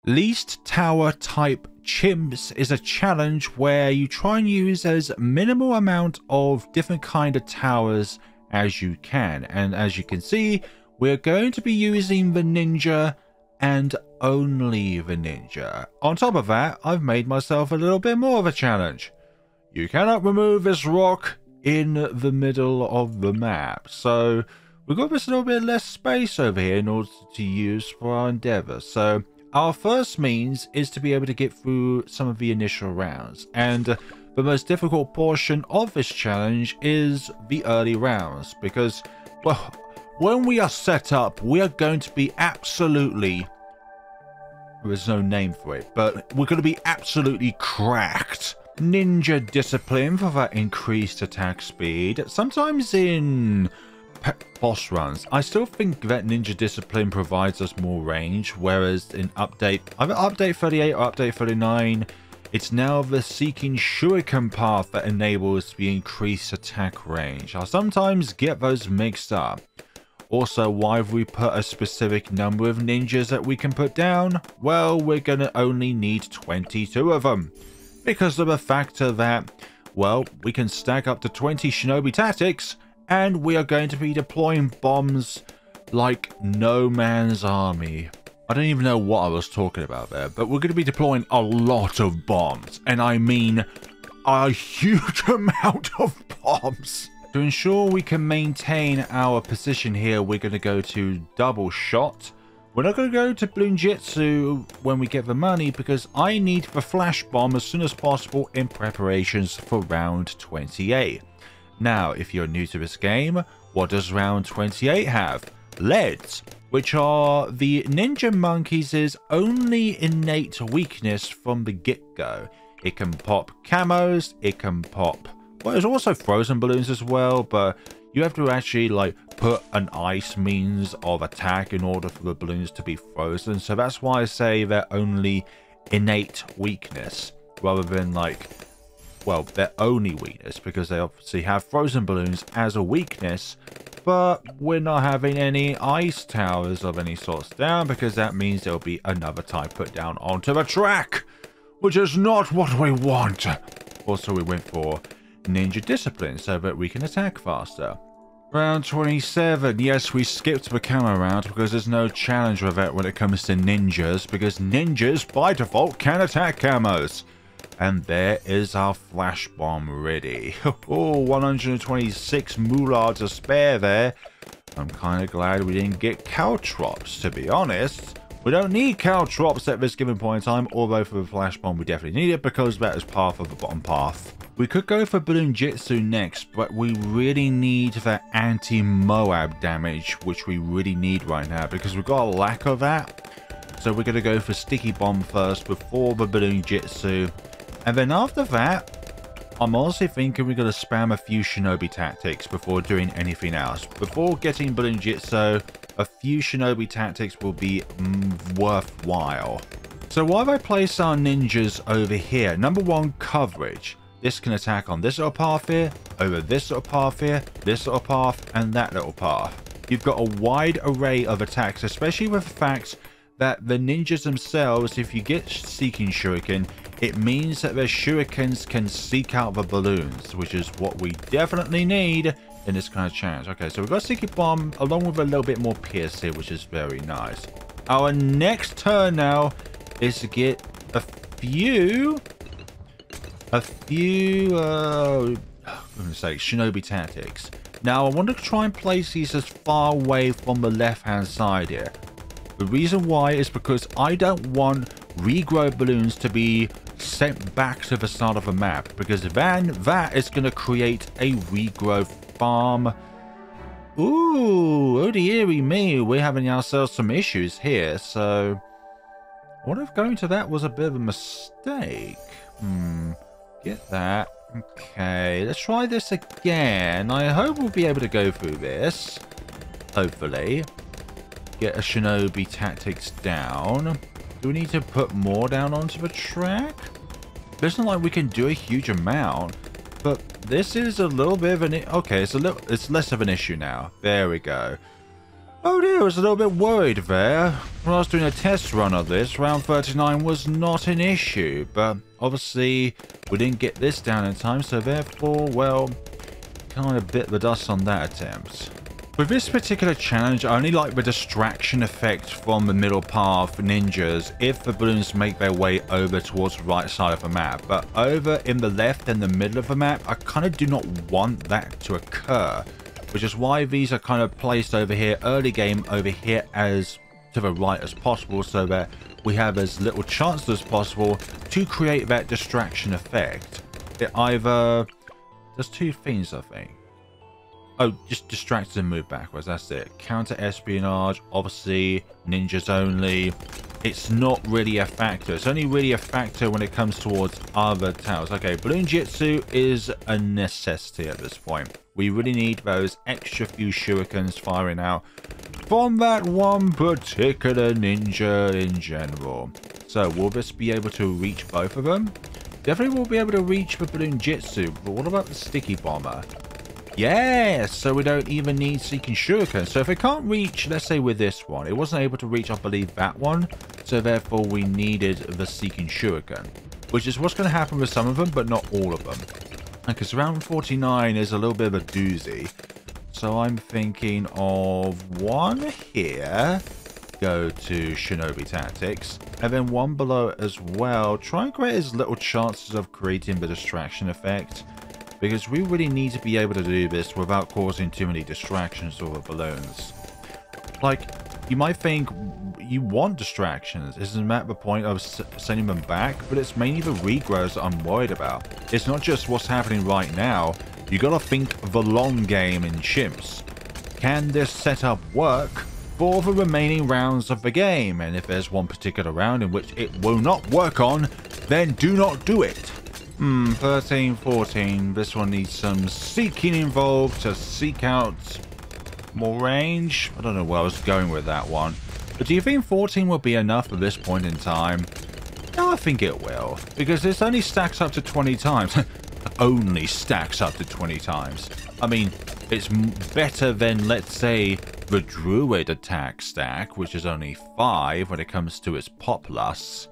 Fewest Tower Type CHIMPS is a challenge where you try and use as minimal amount of different kind of towers as you can. And as you can see, we're going to be using the ninja and only the ninja. On top of that, I've made myself a little bit more of a challenge. You cannot remove this rock in the middle of the map. So we've got this little bit less space over here in order to use for our endeavor. So our first means is to be able to get through some of the initial rounds. And the most difficult portion of this challenge is the early rounds. Because, well, when we are set up, we are going to be absolutely... There's no name for it, but we're going to be absolutely cracked. Ninja discipline for that increased attack speed. Sometimes in boss runs, I still think that ninja discipline provides us more range, whereas in either update 38 or update 39, it's now the seeking shuriken path that enables the increased attack range. I sometimes get those mixed up. Also, why have we put a specific number of ninjas that we can put down? Well, we're gonna only need 22 of them. Because of the factor that, well, we can stack up to 20 shinobi tactics, and we are going to be deploying bombs like no man's army. I don't even know what I was talking about there, but we're going to be deploying a lot of bombs, and I mean a huge amount of bombs. To ensure we can maintain our position here, we're going to go to double shot. We're not going to go to balloon jitsu when we get the money, because I need the flash bomb as soon as possible in preparations for round 28. Now, if you're new to this game, what does round 28 have? Leads, which are the ninja monkeys' only innate weakness from the get-go. It can pop camos, it can pop... Well, there's also frozen balloons as well, but you have to actually like put an ice means of attack in order for the balloons to be frozen. So that's why I say they're only innate weakness rather than like, well, their only weakness, because they obviously have frozen balloons as a weakness, but we're not having any ice towers of any sorts down, because that means there'll be another type put down onto the track, which is not what we want. Also, we went for ninja discipline so that we can attack faster. Round 27. Yes, we skipped the camo round because there's no challenge with that when it comes to ninjas, because ninjas by default can attack camos. And there is our flash bomb ready. Oh, 126 moolah to spare there. I'm kind of glad we didn't get caltrops, to be honest. We don't need caltrops at this given point in time, although for the flash bomb we definitely need it because that is part of the bottom path. We could go for balloon jitsu next, but we really need that anti-Moab damage, which we really need right now because we've got a lack of that. So we're going to go for sticky bomb first before the balloon jitsu. And then after that, I'm honestly thinking we're going to spam a few shinobi tactics before doing anything else. Before getting balloon jitsu, a few shinobi tactics will be worthwhile. So why have I placed our ninjas over here? Number one, coverage. This can attack on this little path here, over this little path here, this little path, and that little path. You've got a wide array of attacks, especially with the fact that the ninjas themselves, if you get seeking shuriken, it means that their shurikens can seek out the balloons, which is what we definitely need in this kind of challenge. Okay, so we've got seeking bomb along with a little bit more pierce here, which is very nice. Our next turn now is to get a few I'm going to say shinobi tactics. Now I want to try and place these as far away from the left hand side here. The reason why is because I don't want regrow balloons to be sent back to the start of the map, because then that is going to create a regrow farm. Ooh, oh dearie me, we're having ourselves some issues here. So what if going to that was a bit of a mistake? Get that. Okay, let's try this again. I hope we'll be able to go through this. Hopefully. Get a shinobi tactics down. Do we need to put more down onto the track? It's not like we can do a huge amount, but this is a little bit of an... Okay, it's less of an issue now. There we go. Oh dear, I was a little bit worried there. When I was doing a test run of this, round 39 was not an issue, but obviously we didn't get this down in time, so therefore, well, kind of bit the dust on that attempt. With this particular challenge, I only like the distraction effect from the middle path ninjas if the balloons make their way over towards the right side of the map. But over in the left and the middle of the map, I kind of do not want that to occur. Which is why these are kind of placed over here, early game over here as to the right as possible, so that we have as little chance as possible to create that distraction effect. It either does two things, I think. Oh, just distracts and move backwards, that's it. Counter espionage, obviously, ninjas only. It's not really a factor. It's only really a factor when it comes towards other towers. Okay, balloon jitsu is a necessity at this point. We really need those extra few shurikens firing out from that one particular ninja in general. So, will this be able to reach both of them? Definitely will be able to reach the balloon jitsu, but what about the sticky bomber? Yeah, so we don't even need Seeking Shuriken. So if it can't reach, let's say with this one, it wasn't able to reach, I believe, that one. So therefore we needed the Seeking Shuriken, which is what's going to happen with some of them, but not all of them. Because round 49 is a little bit of a doozy. So I'm thinking of one here, go to Shinobi Tactics, and then one below it as well. Try and create as little chances of creating the distraction effect, because we really need to be able to do this without causing too many distractions over balloons. Like, you might think you want distractions. Isn't that the point of sending them back? But it's mainly the regrows that I'm worried about. It's not just what's happening right now. You gotta think the long game in chimps. Can this setup work for the remaining rounds of the game? And if there's one particular round in which it will not work on, then do not do it. 13, 14. This one needs some seeking involved to seek out more range. I don't know where I was going with that one. But do you think 14 will be enough at this point in time? No, I think it will. Because this only stacks up to 20 times. Only stacks up to 20 times. I mean, it's better than, let's say, the Druid attack stack, which is only 5 when it comes to its populace.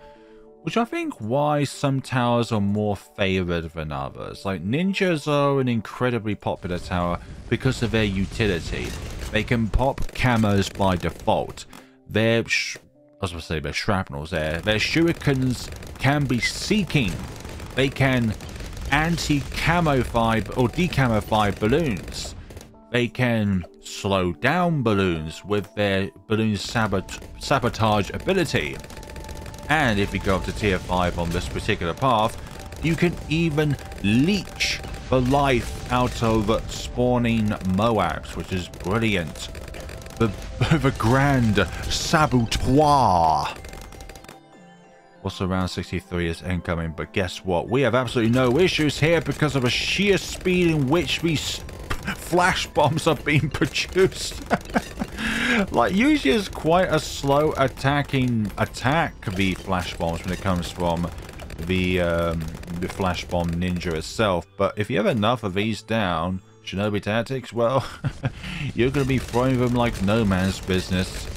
Which I think why some towers are more favored than others. Like, ninjas are an incredibly popular tower because of their utility. They can pop camos by default. Their, I was going to say their shrapnels there. Their shurikens can be seeking. They can anti-camoify or decamoify balloons. They can slow down balloons with their balloon sabotage ability. And if you go up to tier 5 on this particular path, you can even leech the life out of spawning Moabs, which is brilliant. The grand saboteur. Also, round 63 is incoming, but guess what? We have absolutely no issues here because of the sheer speed in which these flash bombs are being produced. Like, usually it's quite a slow attack, the flash bombs, when it comes from the flash bomb ninja itself. But if you have enough of these down, Shinobi Tactics, well, you're going to be throwing them like no man's business.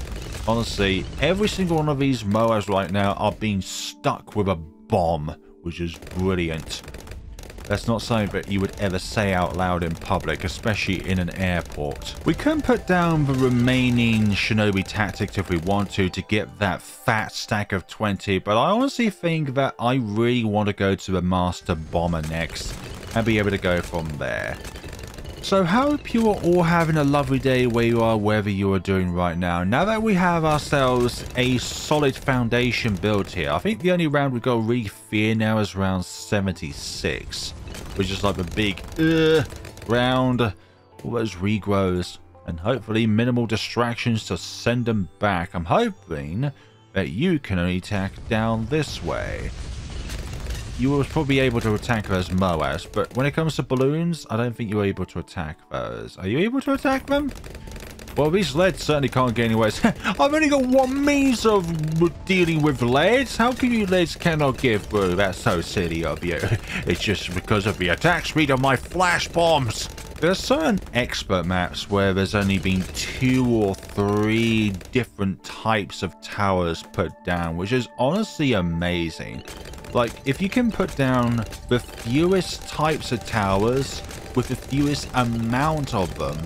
Honestly, every single one of these Moabs right now are being stuck with a bomb, which is brilliant. That's not something that you would ever say out loud in public, especially in an airport. We can put down the remaining Shinobi Tactics if we want to get that fat stack of 20, but I honestly think that I really want to go to the Master Bomber next and be able to go from there. So hope you are all having a lovely day where you are, wherever you are doing right now. Now that we have ourselves a solid foundation built here, I think the only round we've got to really fear now is round 76. Which is like the big round, all those regrows, and hopefully minimal distractions to send them back. I'm hoping that you can only attack down this way. You will probably be able to attack those Moabs, but when it comes to balloons, I don't think you're able to attack those. Are you able to attack them? Well, these leads certainly can't get anywhere. I've only got one means of dealing with leads. How can you leads cannot get through? That's so silly of you. It's just because of the attack speed of my flash bombs. There are certain expert maps where there's only been 2 or 3 different types of towers put down, which is honestly amazing. Like, if you can put down the fewest types of towers with the fewest amount of them,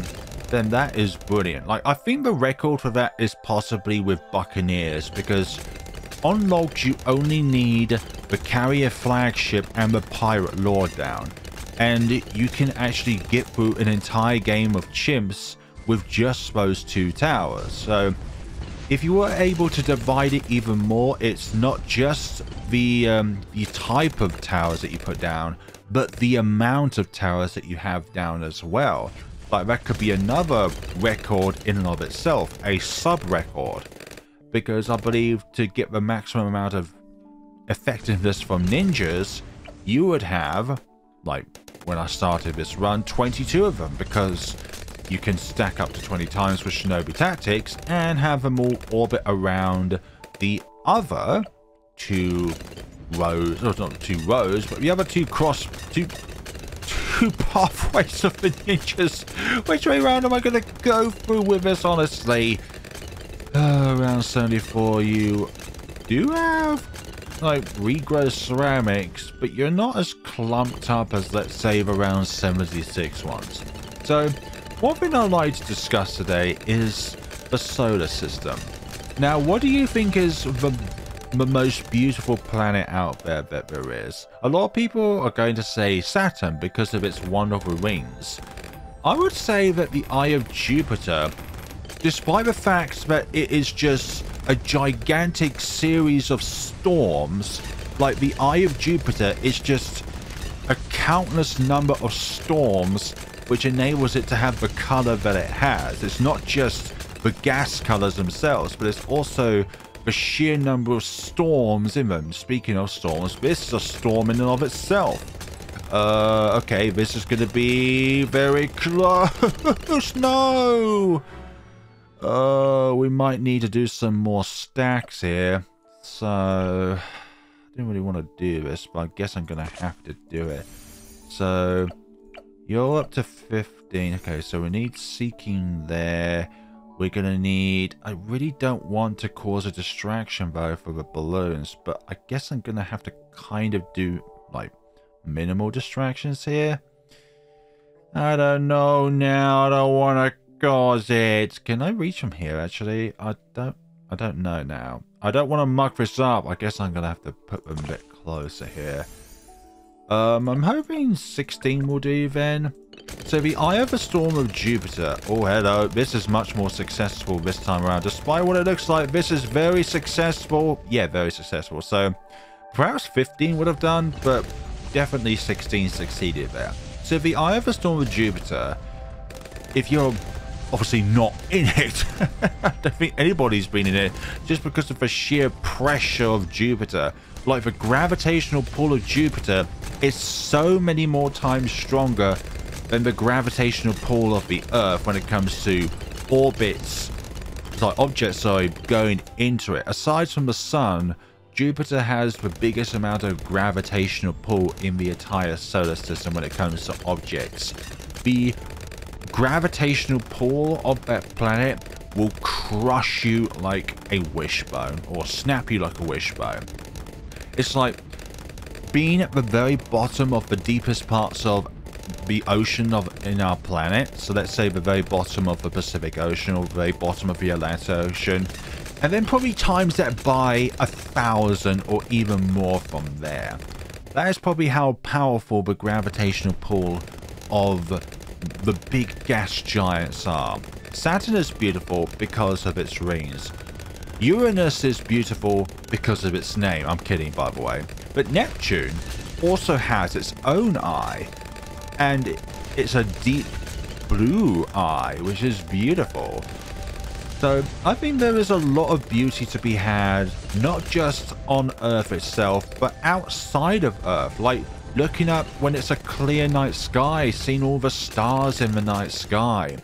then that is brilliant. Like, I think the record for that is possibly with Buccaneers, because on logs you only need the carrier flagship and the pirate lord down. And you can actually get through an entire game of chimps with just those 2 towers. So if you were able to divide it even more, it's not just the type of towers that you put down, but the amount of towers that you have down as well. Like, that could be another record in and of itself, a sub-record. Because I believe to get the maximum amount of effectiveness from ninjas, you would have, like, when I started this run, 22 of them, because you can stack up to 20 times with shinobi tactics and have them all orbit around the other 2 rows, or not 2 rows, but the other 2 pathways of the ninjas. Which way around am I going to go through with this, honestly? Around 74, you do have like regrow ceramics, but you're not as clumped up as, let's say, the round 76 ones. So one thing I'd like to discuss today is the solar system. Now, what do you think is the most beautiful planet out there that there is? A lot of people are going to say Saturn because of its wonderful rings. I would say that the Eye of Jupiter, despite the fact that it is just a gigantic series of storms, like the Eye of Jupiter is just a countless number of storms which enables it to have the color that it has. It's not just the gas colors themselves, but it's also the sheer number of storms in them. Speaking of storms, this is a storm in and of itself. Okay, this is going to be very close. No! We might need to do some more stacks here. So, I didn't really want to do this, but I guess I'm going to have to do it. So, you're up to 15. Okay, so we need seeking there. We're going to need... I really don't want to cause a distraction, though, for the balloons, but I guess I'm going to have to kind of do, like, minimal distractions here. I don't know now. I don't want to cause it. Can I reach from here, actually? I don't know now. I don't want to muck this up. I guess I'm going to have to put them a bit closer here. I'm hoping 16 will do then. So the Eye of the Storm of Jupiter. Oh, hello. This is much more successful this time around. Despite what it looks like, this is very successful. Yeah, very successful. So perhaps 15 would have done, but definitely 16 succeeded there. So the Eye of the Storm of Jupiter, if you're obviously not in it, I don't think anybody's been in it, just because of the sheer pressure of Jupiter. Like, the gravitational pull of Jupiter is so many more times stronger than the gravitational pull of the Earth when it comes to orbits, like objects, going into it. Aside from the sun, Jupiter has the biggest amount of gravitational pull in the entire solar system when it comes to objects. The gravitational pull of that planet will crush you like a wishbone, or snap you like a wishbone. It's like being at the very bottom of the deepest parts of the ocean in our planet. So let's say the very bottom of the Pacific Ocean, or the very bottom of the Atlantic Ocean, and then probably times that by 1,000 or even more from there. That is probably how powerful the gravitational pull of the big gas giants are. Saturn is beautiful because of its rings. Uranus is beautiful because of its name. I'm kidding, by the way. But Neptune also has its own eye, and it's a deep blue eye, which is beautiful. So I think there is a lot of beauty to be had, not just on Earth itself, but outside of Earth. Like looking up when it's a clear night sky, seeing all the stars in the night sky.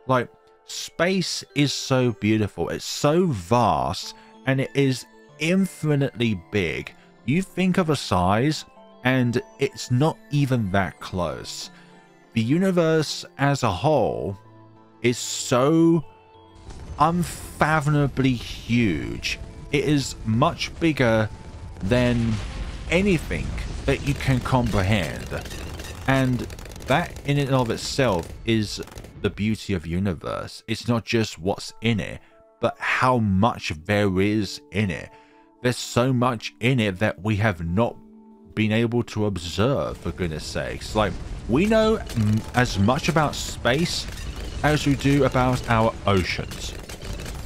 Like, space is so beautiful. It's so vast, and it is infinitely big. You think of a size, and it's not even that close. the universe as a whole is so unfathomably huge. It is much bigger than anything that you can comprehend. And that in and of itself is the beauty of the universe. It's not just what's in it, but how much there is in it. There's so much in it that we have not been able to observe, for goodness sakes. Like, we know as much about space as we do about our oceans.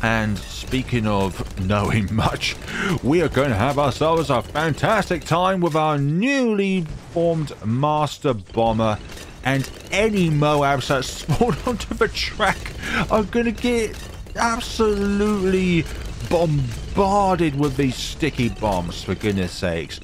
And speaking of knowing much, we are going to have ourselves a fantastic time with our newly formed master bomber, and any Moabs that spawn onto the track are going to get absolutely bombarded with these sticky bombs, for goodness sakes,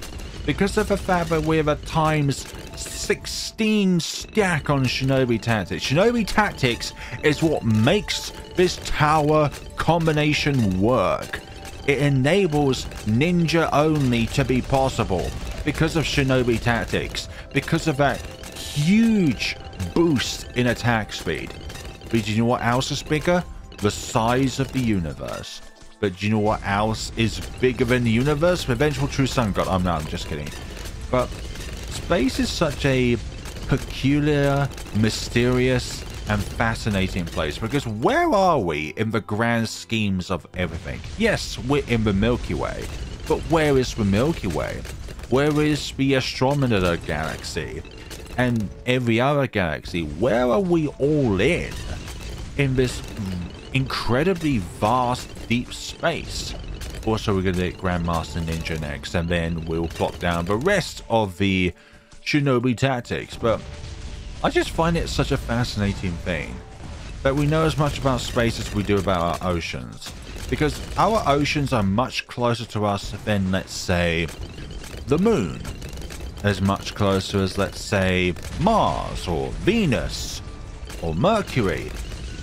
because of the fact that we have a times 16 stack on Shinobi Tactics. Shinobi Tactics is what makes this tower combination work. It enables ninja only to be possible because of Shinobi Tactics, because of that huge boost in attack speed. But do you know what else is bigger? The size of the universe. But do you know what else is bigger than the universe? The Vengeful True Sun God. Oh no, I'm just kidding. But space is such a peculiar, mysterious, and fascinating place, because where are we in the grand schemes of everything? Yes, we're in the Milky Way, but where is the Milky Way? Where is the Andromeda Galaxy? And every other galaxy? Where are we all in this incredibly vast, deep space? Also, we're going to get Grandmaster Ninja next, and then we'll plot down the rest of the Shinobi Tactics. But I just find it such a fascinating thing that we know as much about space as we do about our oceans, because our oceans are much closer to us than, let's say, the moon, as much closer as, let's say, Mars or Venus or Mercury.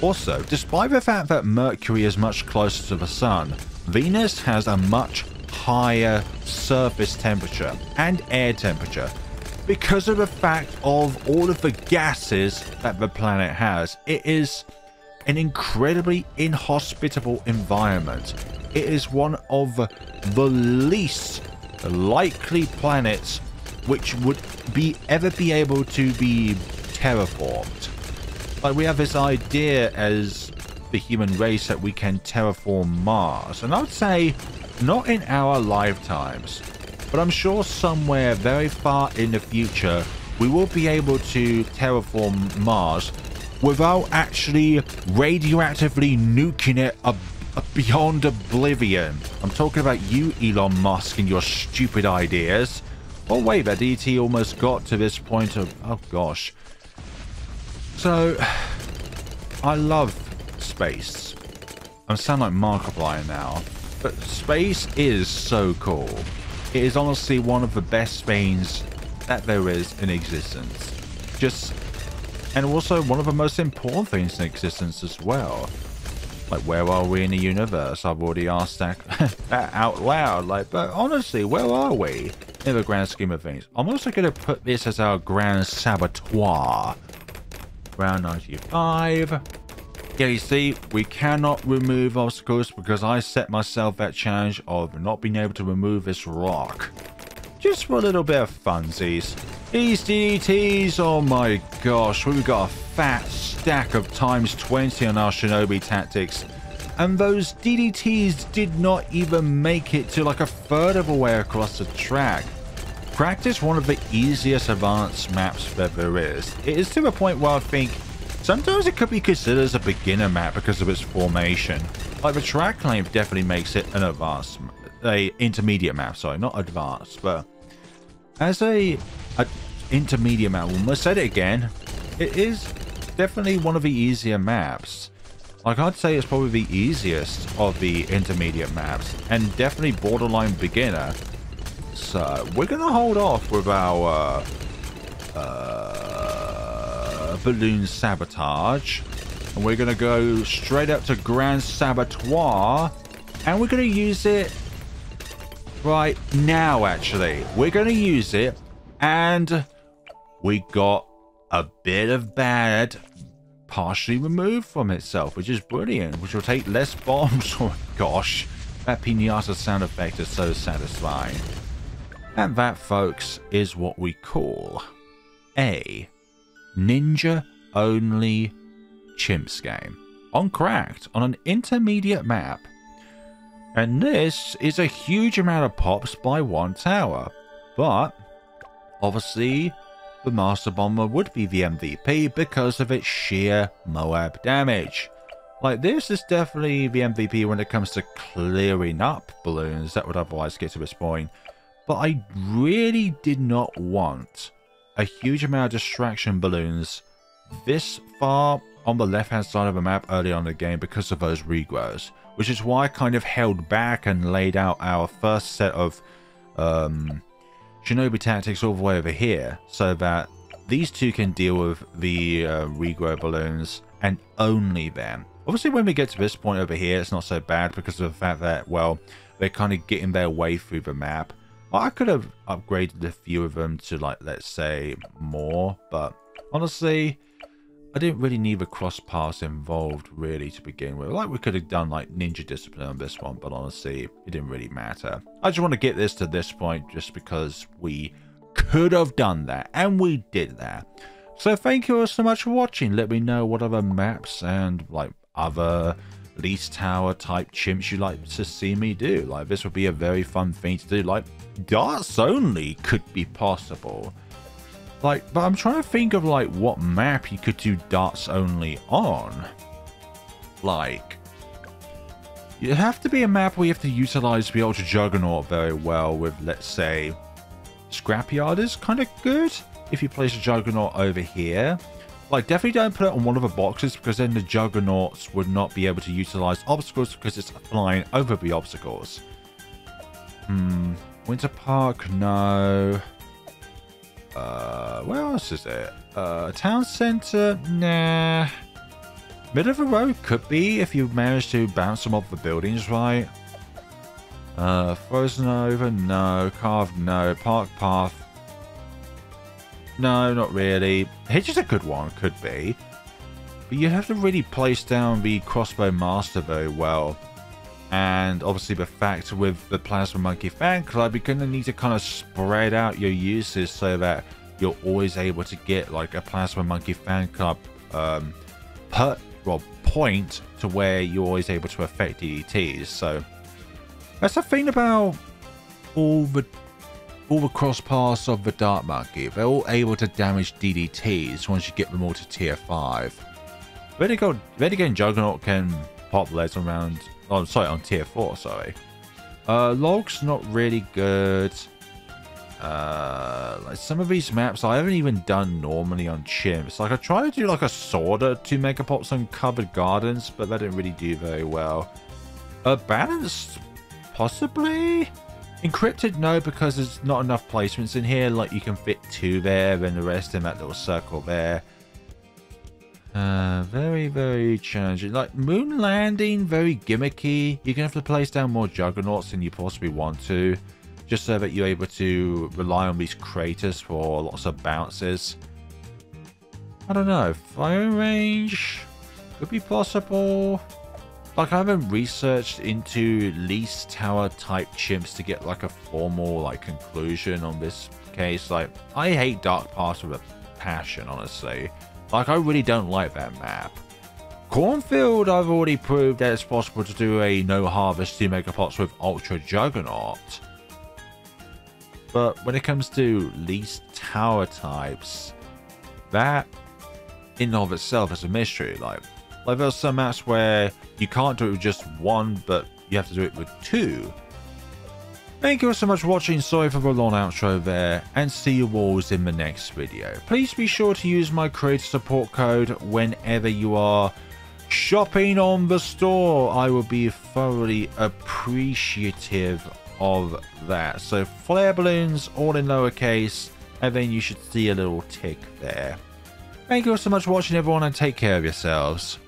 Also, despite the fact that Mercury is much closer to the sun, Venus has a much higher surface temperature and air temperature because of the fact of all of the gases that the planet has. It is an incredibly inhospitable environment. It is one of the least likely planets which would ever be able to be terraformed. Like, we have this idea as the human race that we can terraform Mars, and I would say not in our lifetimes, but I'm sure somewhere very far in the future we will be able to terraform Mars without actually radioactively nuking it beyond oblivion. I'm talking about you, Elon Musk, and your stupid ideas. Oh wait, that DT almost got to this point of, oh gosh. So, I love space. I sound like Markiplier now, but space is so cool. It is honestly one of the best things that there is in existence. And also one of the most important things in existence as well. Like, where are we in the universe? I've already asked that out loud. Like, but honestly, where are we in the grand scheme of things? I'm also going to put this as our grand saboteur. Round 95. Yeah, you see, we cannot remove obstacles because I set myself that challenge of not being able to remove this rock. Just for a little bit of funsies. These DDTs, oh my gosh, we've got a fat stack of times 20 on our Shinobi Tactics. And those DDTs did not even make it to like a third of the way across the track. Practice one of the easiest advanced maps that there is. It is to the point where I think sometimes it could be considered as a beginner map because of its formation. Like, the track length definitely makes it an intermediate map, sorry, not advanced, but as a intermediate map, we must say it again, it is definitely one of the easier maps. Like, I'd say it's probably the easiest of the intermediate maps, and definitely borderline beginner. So, we're going to hold off with our balloon sabotage, and we're going to go straight up to Grand Saboteur, and we're going to use it right now. Actually, we're going to use it, and we got a bit of bad partially removed from itself, which is brilliant, which will take less bombs. Oh gosh, that pinata sound effect is so satisfying. And that, folks, is what we call a ninja-only chimps game on Cracked on an intermediate map. And this is a huge amount of pops by one tower, but obviously the Master Bomber would be the MVP because of its sheer Moab damage. Like, this is definitely the MVP when it comes to clearing up balloons that would otherwise get to this point. But I really did not want a huge amount of distraction balloons this far on the left hand side of the map early on in the game because of those regrows, which is why I kind of held back and laid out our first set of Shinobi tactics all the way over here so that these two can deal with the regrow balloons and only them. Obviously when we get to this point over here it's not so bad because of the fact that, well, they're kind of getting their way through the map. I could have upgraded a few of them to, like, let's say more, but honestly I didn't really need the cross paths involved really to begin with. Like, we could have done like ninja discipline on this one, but honestly it didn't really matter. I just want to get this to this point just because we could have done that, and we did that. So thank you all so much for watching. Let me know what other maps and like other least tower type chimps you'd like to see me do. Like, this would be a very fun thing to do. Like, darts only could be possible. Like, but I'm trying to think of like what map you could do darts only on. Like, you have to be a map where you have to utilize the Ultra Juggernaut very well with, let's say, Scrapyard is kind of good if you place a Juggernaut over here. Like, definitely don't put it on one of the boxes because then the Juggernauts would not be able to utilize obstacles because it's flying over the obstacles. Winter Park, no. Where else is it? Town Center, nah. Middle of the road could be if you manage to bounce them off the buildings right. Frozen Over, no. Carved, no. Park Path, no, not really. Hitch is a good one, could be. But you have to really place down the Crossbow Master very well. And obviously the fact with the Plasma Monkey Fan Club, you're going to need to kind of spread out your uses so that you're always able to get like a Plasma Monkey Fan Club point to where you're always able to affect DDTs. So that's the thing about all the cross paths of the Dart Monkey. They're all able to damage DDTs once you get them all to tier 5. Renegade Juggernaut can pop legs around. Oh, sorry, on tier 4, sorry. Logs, not really good. Like some of these maps I haven't even done normally on chimps. Like, I tried to do like a sorta to make a pop some covered gardens, but that didn't really do very well. Balanced, possibly. Encrypted, no, because there's not enough placements in here. Like, you can fit 2 there, then the rest in that little circle there. Very, very challenging. Like, Moon Landing, very gimmicky. You're gonna have to place down more Juggernauts than you possibly want to, just so that you're able to rely on these craters for lots of bounces. I don't know. Fire range could be possible. Like, I haven't researched into least tower type chimps to get like a formal like conclusion on this case. Like, I hate Dark Pass with a passion, honestly. Like, I really don't like that map. Cornfield, I've already proved that it's possible to do a no harvest 2 megapots with Ultra Juggernaut. But when it comes to least tower types, that in and of itself is a mystery. Like there's some maps where you can't do it with just 1, but you have to do it with 2. Thank you so much for watching. Sorry for the long outro there, and see you all in the next video. Please be sure to use my creator support code whenever you are shopping on the store. I will be thoroughly appreciative of that. So flare balloons all in lowercase, and then you should see a little tick there. Thank you so much for watching, everyone, and take care of yourselves.